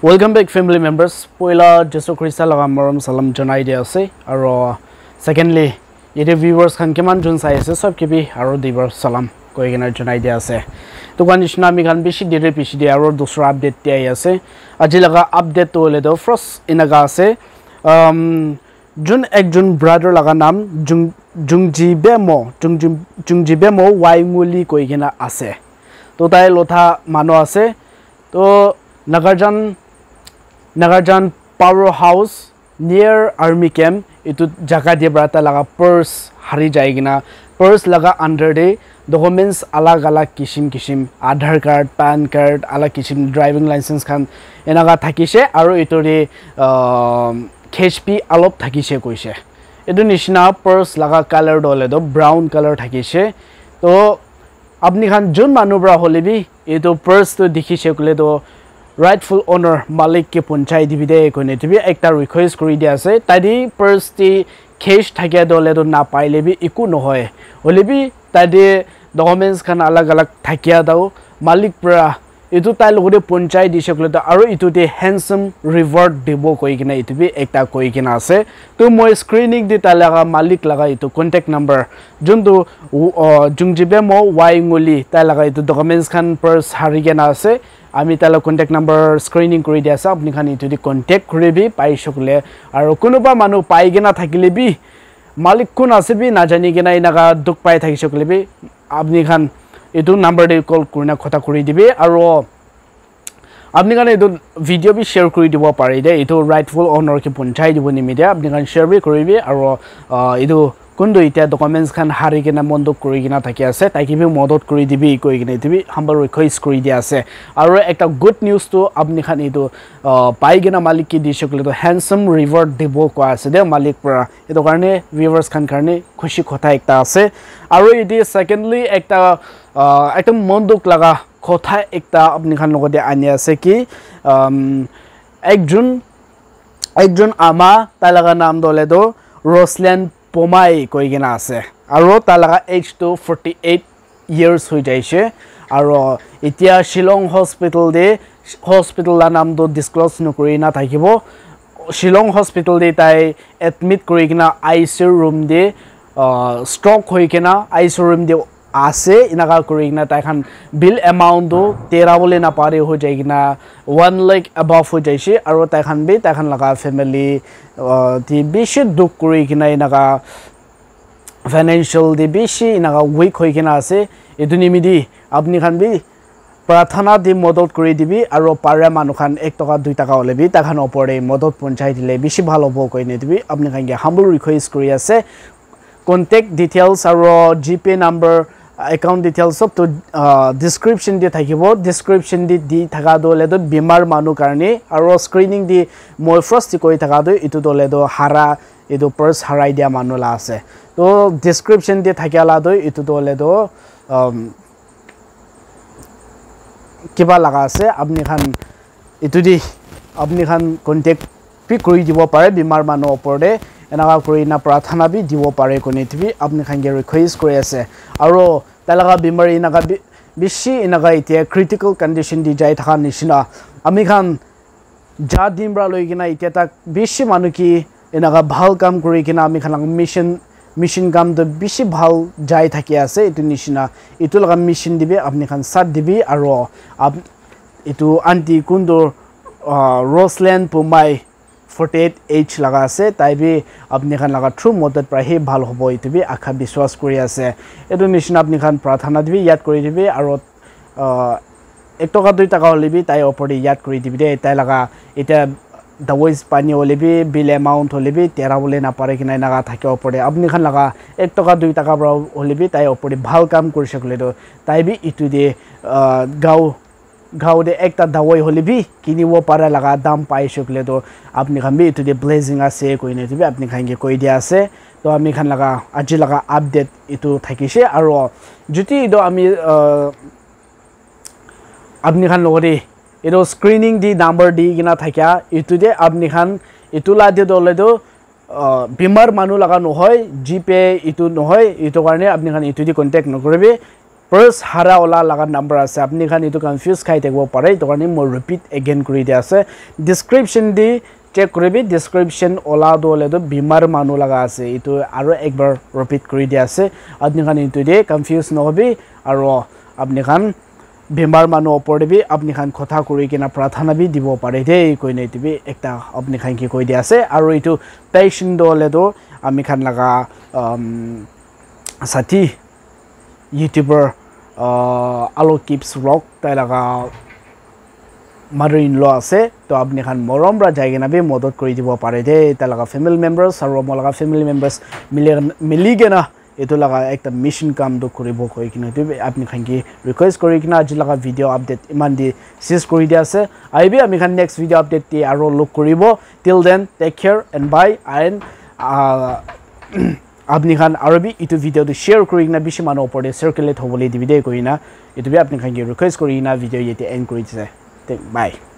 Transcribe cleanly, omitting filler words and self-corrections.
Welcome back family members. Poila Jesu Christa laga maram salam janai dia ase aro secondly yete viewers khan keman jun sai ase sob kibi aro dibar salam koi gena janai dia ase to kanishna mi khan bishi dire pishi dia aro dusra update dia ase aji laga update to le do first inaga ase jun ekjon brother laga nam jungji bemo wainguli koi gena ase to tai lotha mano ase to Nagarjan powerhouse near army camp itu jaga dia berata laga purse hari jaigina purse laga under de documents alag kishim Aadhaar card pan card alag kishim driving license khan enaga thakise aro itori khp alop thakise koise edu nishna purse laga color dole do brown color thakise to apni khan jun manu bra holebi edu purse to dikhise kule do rightful owner malik ke punchai dibide kone tibi ekta request kuri dia ase tadi purse ti cash thake dole do na paile bi iku no hoy holebi tadi documents khan alag thakia dau malik pra itu tai logode punchai disekle to aro itu te handsome reward debo koi kina itu bi ekta koi kina ase to moi screening di talaga malik laga itu contact number jundu jungjibe mo wainguli talaga itu documents khan purse harigena ase আমি তালা contact number screening কৰি দিয়া আছে আপনি খান ইটো দি contact কৰিবি পাই সকলে আৰু কোনোবা মানুহ পাই গেনা থাকিলে বি মালিক কোন আছে বি না জানি গেনা ইনাগা দুখ পাই থাকি সকলে বি আপনি খান ইটো নাম্বার দি কল কৰিনা কথা কৰি দিবি আৰু আপনি খান ইটো ভিডিও বি শেয়াৰ কৰি দিব পাৰি দে ইটো ৰাইটফুল ওনাৰ কে পঞ্চাই দিব নিমিদিয়া আপনি খান শেয়াৰ বি কৰিবি আৰু ইটো কোনটো ইটা ডকুমেন্টস খান হাৰি কিনা মন্দক কৰি কিনা থাকি আছে তাইকি বি মদত কৰি দিবি কৈ কিনা দিবি হাম্বাৰ ৰিকুৱেষ্ট কৰি দিয়া আছে আৰু একটা গুড নিউজ তো আপনি খান ইটো পাই কিনা মালিক কি দি সকলে তো হ্যান্ডসাম রিওয়ার্ড দিব কোৱা আছে দে মালিক পৰা এটো কাৰণে ভিউয়াৰ্স খান কাৰণে খুশি কথা একটা আছে আৰু ইদি সেকেন্ডলি একটা মন্দক লাগা কথা একটা আপনি খান লগতে আনি আছে কি একজন আমা তালাগা নাম দলে do Roslan Pomai koi gena ase aro talaga age to 48 years hoi jaise aro itia Shillong hospital la naam do disclose no kori na thakibo Shillong hospital de tai admit kori gena ICU room de stroke hoi kena ICU room de ase inaga kori gena tai khan bill amount do 13 bole na pare ho jaigina 1 lakh above ho jaise aro tai khan laga family the bishi duk kuri kina inaga financial the bishi inaga weak hoi kina ase edu nimidi apni khan bi प्रार्थना di modot kuri dibi aro pare manu khan 1 taka 2 taka olebi ta khan opore modot ponchai dile bishi bhalo bo koi ne dibi apni khan ge humble request kuri ase contact details aro gp number account details of to description di thakibo description di thaka dole do bimar manu karni aro screening di moi first koi thaka do itu dole do hara edu purse harai dia manu la ase to description di thakiala do itu dole do kiba laga ase apni khan itu di apni khan contact pi kori dibo pare bimar manu oporde enaga kori na prathana bi dibo pare kone tibi apni khan ge request kori ase aro talaga bimari naga bishi inaga itia critical condition di jai thaka nishina ami khan ja dimbra loigina itia tak bishi manu ki inaga bhal kam kori kina ami khan mission kam do bishi bhal jai thaki ase itu nishina itu laga mission dibe apni khan sat dibi aro itu anti kundo Roslan Pomai 48H laga ase tai bi apni khan laga true modot pra he bhal hobo itu bi akha biswas kori ase edu nishina apni khan prathana dibi yad kori dibi aro 1 taka 2 taka olebi tai opori yad kori dibi de tai laga eta dawais pani olebi bill amount olebi 13 bole na pare kina naga thake opore apni khan laga 1 taka 2 taka bra olebi tai opori bhal kam kori sakle do tai bi itu de गाव दे एकता दवाई होले भी किनिबो पारा लगा दाम पाइ सकले तो आपनि खान भी इतु दे ब्लेजिंग आसे कोइने तिबे आपनि खान के कोइ दिया आसे तो आमी खान लगा आजि लगा अपडेट इतु थाकिसे आरो जुति दो आमी आपनि खान लगरे इदो स्क्रीनिंग दि नंबर दि गिना थाकिया इतु दे आपनि खान इतु ला दे दोले दो बिमार मानु लगा न होय जीपे इतु न होय इतु कारणे आपनि खान इतु दि कांटेक्ट न करबे purse hara ola laga number ase apni khan itu confuse khai thakbo pare to karni mo repeat again kuri dia ase description di check koribi description ola do le do bimar manu laga ase itu aro ekbar repeat kuri dia ase apni khan itu de confuse no hobi aro apni khan bimar manu opor de bi apni khan kotha kuri kina prathana bi dibo pare de koi nei tibi ekta apni khan ki koi dia ase aro itu patient do le do ami khan laga sati YouTuber alo keeps rock tai laga mother in law ase to apni khan morom ra jai gena be modot kori dibo pare de ta laga family members aro mo laga family members miligena etu laga ekta mission kam do koribo koi kina tu apni khan ki request kori kina aj laga video update iman di sis kori dia ase aibi ami khan next video update ti aro look koribo till then take care and bye and apni khan arabi itu video to share kori na bishi mano opor de circulate hobole divide koi na itu be apni khan ki request kori na video yete end kori dise bye